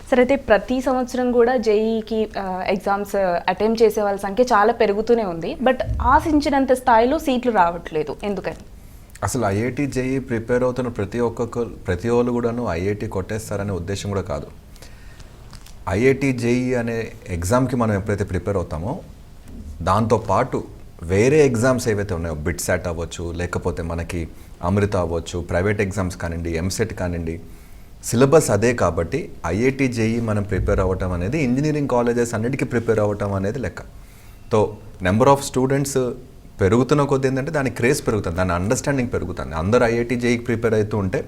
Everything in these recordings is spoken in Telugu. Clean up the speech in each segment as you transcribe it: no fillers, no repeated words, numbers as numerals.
సరే అయితే ప్రతి సంవత్సరం కూడా జేఈకి ఎగ్జామ్స్ అటెంప్ట్ చేసే వాళ్ళ సంఖ్య చాలా పెరుగుతూనే ఉంది. బట్ ఆశించినంత స్థాయిలో సీట్లు రావట్లేదు, ఎందుకని? అసలు ఐఐటి జేఈ ప్రిపేర్ అవుతున్న ప్రతి వాళ్ళు కూడాను ఐఐటి కొట్టేస్తారనే ఉద్దేశం కూడా కాదు. ఐఐటి జేఈ అనే ఎగ్జామ్కి మనం ఎప్పుడైతే ప్రిపేర్ అవుతామో దాంతోపాటు వేరే ఎగ్జామ్స్ ఏవైతే ఉన్నాయో, బిట్సాట్ అవ్వచ్చు, లేకపోతే మనకి అమృత అవ్వచ్చు, ప్రైవేట్ ఎగ్జామ్స్ కానివ్వండి, ఎంసెట్ కానివ్వండి, సిలబస్ అదే. కాబట్టి ఐఐటి జేఈ మనం ప్రిపేర్ అవ్వటం అనేది ఇంజనీరింగ్ కాలేజెస్ అన్నిటికీ ప్రిపేర్ అవ్వటం అనేది లెక్క. తో నెంబర్ ఆఫ్ స్టూడెంట్స్ పెరుగుతున్న కొద్ది ఏంటంటే దాని క్రేజ్ పెరుగుతుంది, దాని అండర్స్టాండింగ్ పెరుగుతుంది. అందరూ ఐఐటి జేఈకి ప్రిపేర్ అవుతూ ఉంటే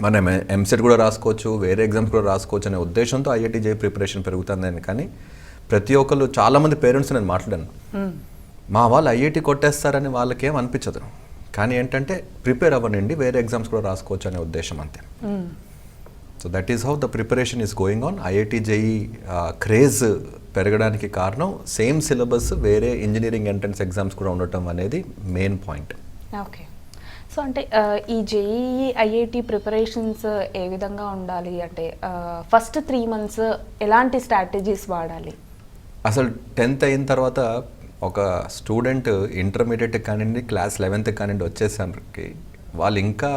మనం ఎంసెట్ కూడా రాసుకోవచ్చు, వేరే ఎగ్జామ్స్ కూడా రాసుకోవచ్చు అనే ఉద్దేశంతో ఐఐటి జేఈ ప్రిపరేషన్ పెరుగుతుంది. కానీ ప్రతి ఒక్కరు, చాలామంది పేరెంట్స్ నేను మాట్లాడాను, మా వాళ్ళు ఐఐటి కొట్టేస్తారని వాళ్ళకేం అనిపించదు. కానీ ఏంటంటే ప్రిపేర్ అవ్వనండి, వేరే ఎగ్జామ్స్ కూడా రాసుకోవచ్చు అనే ఉద్దేశం అంతే. So that is how the preparation is going on. IIT JEE craze పెరగడానికి కారణం సేమ్ సిలబస్ వేరే ఇంజనీరింగ్ ఎంట్రన్స్ ఎగ్జామ్స్ కూడా ఉండటం అనేది మెయిన్ పాయింట్. ఓకే. సో అంటే ఈ జేఈఈ ఐఐటి ప్రిపరేషన్స్ ఏ విధంగా ఉండాలి అంటే ఫస్ట్ 3 months ఎలాంటి స్ట్రాటజీస్ వాడాలి? అసలు 10th అయిన తర్వాత ఒక స్టూడెంట్ ఇంటర్మీడియట్ కానివ్వండి, క్లాస్ 11th కానివ్వండి వచ్చేసరికి వాళ్ళు ఇంకా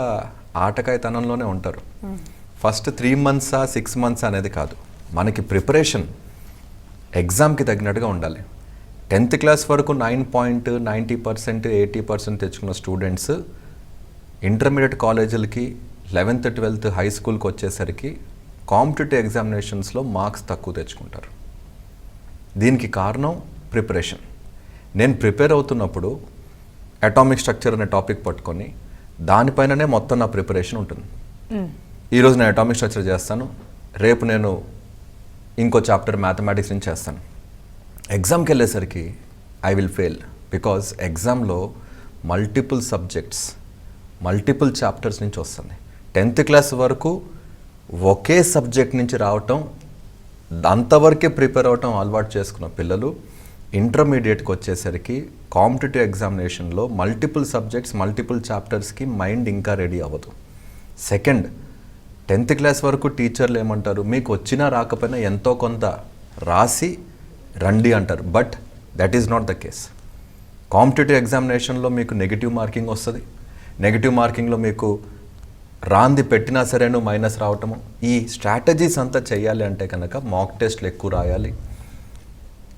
ఆటకాయతనంలోనే ఉంటారు. ఫస్ట్ 3 months 6 months అనేది కాదు, మనకి ప్రిపరేషన్ ఎగ్జామ్కి తగినట్టుగా ఉండాలి. 10th క్లాస్ వరకు 9.90%, 80% తెచ్చుకున్న స్టూడెంట్స్ ఇంటర్మీడియట్ కాలేజీలకి 11th 12th హై స్కూల్కి వచ్చేసరికి కాంపిటేటివ్ ఎగ్జామినేషన్స్లో మార్క్స్ తక్కువ తెచ్చుకుంటారు. దీనికి కారణం ప్రిపరేషన్. నేను ప్రిపేర్ అవుతున్నప్పుడు అటామిక్ స్ట్రక్చర్ అనే టాపిక్ పట్టుకొని దానిపైననే మొత్తం నా ప్రిపరేషన్ ఉంటుంది. ఈరోజు నేను అటామిక్ స్ట్రక్చర్ చేస్తాను, రేపు నేను ఇంకో చాప్టర్ మ్యాథమెటిక్స్ నుంచి చేస్తాను. ఎగ్జామ్కి వెళ్ళేసరికి ఐ విల్ ఫెయిల్, బికాజ్ ఎగ్జామ్లో మల్టిపుల్ సబ్జెక్ట్స్, మల్టిపుల్ చాప్టర్స్ నుంచి వస్తుంది. 10th క్లాస్ వరకు ఒకే సబ్జెక్ట్ నుంచి రావటం, అంతవరకే ప్రిపేర్ అవటం అలవాటు చేసుకున్న పిల్లలు ఇంటర్మీడియట్కి వచ్చేసరికి కాంపిటేటివ్ ఎగ్జామినేషన్లో మల్టిపుల్ సబ్జెక్ట్స్, మల్టిపుల్ చాప్టర్స్కి మైండ్ ఇంకా రెడీ అవ్వదు. సెకండ్, 10th క్లాస్ వరకు టీచర్లు ఏమంటారు, మీకు వచ్చినా రాకపోయినా ఎంతో కొంత రాసి రండి అంటారు. But that is not the case. Competitive ఎగ్జామినేషన్లో మీకు నెగిటివ్ మార్కింగ్ వస్తుంది. నెగిటివ్ మార్కింగ్లో మీకు రాంది పెట్టినా సరేను మైనస్ రావటము. ఈ స్ట్రాటజీస్ అంతా చేయాలి అంటే కనుక మాక్ టెస్ట్లు ఎక్కువ రాయాలి.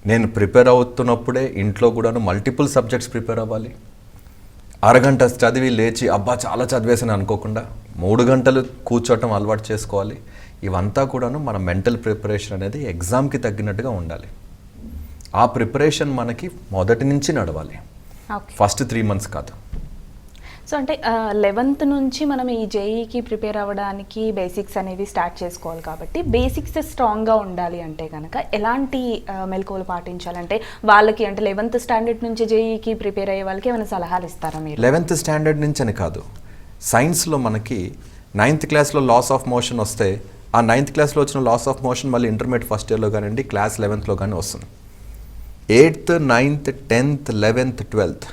నేను ప్రిపేర్ అవుతున్నప్పుడే ఇంట్లో కూడాను మల్టిపుల్ సబ్జెక్ట్స్ ప్రిపేర్ అవ్వాలి. అరగంట చదివి లేచి అబ్బా చాలా చదివేసాను అనుకోకుండా 3 గంటలు కూర్చోవటం అలవాటు చేసుకోవాలి. ఇవంతా కూడాను మన మెంటల్ ప్రిపరేషన్ అనేది ఎగ్జామ్కి తగ్గినట్టుగా ఉండాలి. ఆ ప్రిపరేషన్ మనకి మొదటి నుంచి నడవాలి, ఫస్ట్ 3 months కాదు. సో అంటే 11th నుంచి మనం ఈ జేఈకి ప్రిపేర్ అవ్వడానికి బేసిక్స్ అనేవి స్టార్ట్ చేసుకోవాలి. కాబట్టి బేసిక్స్ స్ట్రాంగ్గా ఉండాలి అంటే కనుక ఎలాంటి మెలకువలు పాటించాలంటే వాళ్ళకి, అంటే 11th స్టాండర్డ్ నుంచి జేఈకి ప్రిపేర్ అయ్యే వాళ్ళకి ఏమైనా సలహాలు ఇస్తారా మీరు? 11th స్టాండర్డ్ నుంచి అని కాదు, సైన్స్లో మనకి 9th క్లాస్లో లాస్ ఆఫ్ మోషన్ వస్తే ఆ 9th క్లాస్లో వచ్చిన లాస్ ఆఫ్ మోషన్ మళ్ళీ ఇంటర్మీడియట్ ఫస్ట్ ఇయర్లో కానివ్వండి, క్లాస్ 11thలో కానీ వస్తుంది. 8th 9th 10th 11th 12th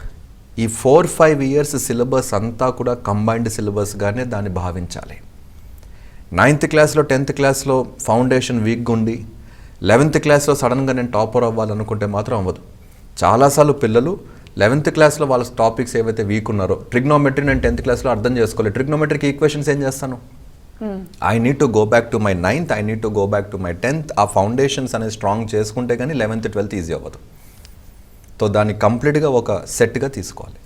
ఈ 4-5 years సిలబస్ అంతా కూడా కంబైన్డ్ సిలబస్గానే దాన్ని భావించాలి. 9th క్లాస్లో 10th క్లాస్లో ఫౌండేషన్ వీక్గా ఉండి 11th క్లాస్లో సడన్గా నేను టాపర్ అవ్వాలనుకుంటే మాత్రం అవ్వదు. చాలాసార్లు పిల్లలు 11th క్లాస్లో వాళ్ళ టాపిక్స్ ఏవైతే వీక్ ఉన్నారో, ట్రిగ్నోమెట్రీ నేను 10th క్లాస్లో అర్థం చేసుకోలేదు, ట్రిగ్నోమెట్రీకి ఈక్వేషన్స్ ఏం చేస్తాను, I need to go back to my 9th, I need to go back to my 10th. ఆ ఫౌండేషన్స్ అనేది స్ట్రాంగ్ చేసుకుంటే కానీ 11th 12th ఈజీ అవ్వదు. సో దాన్ని కంప్లీట్గా ఒక సెట్గా తీసుకోవాలి.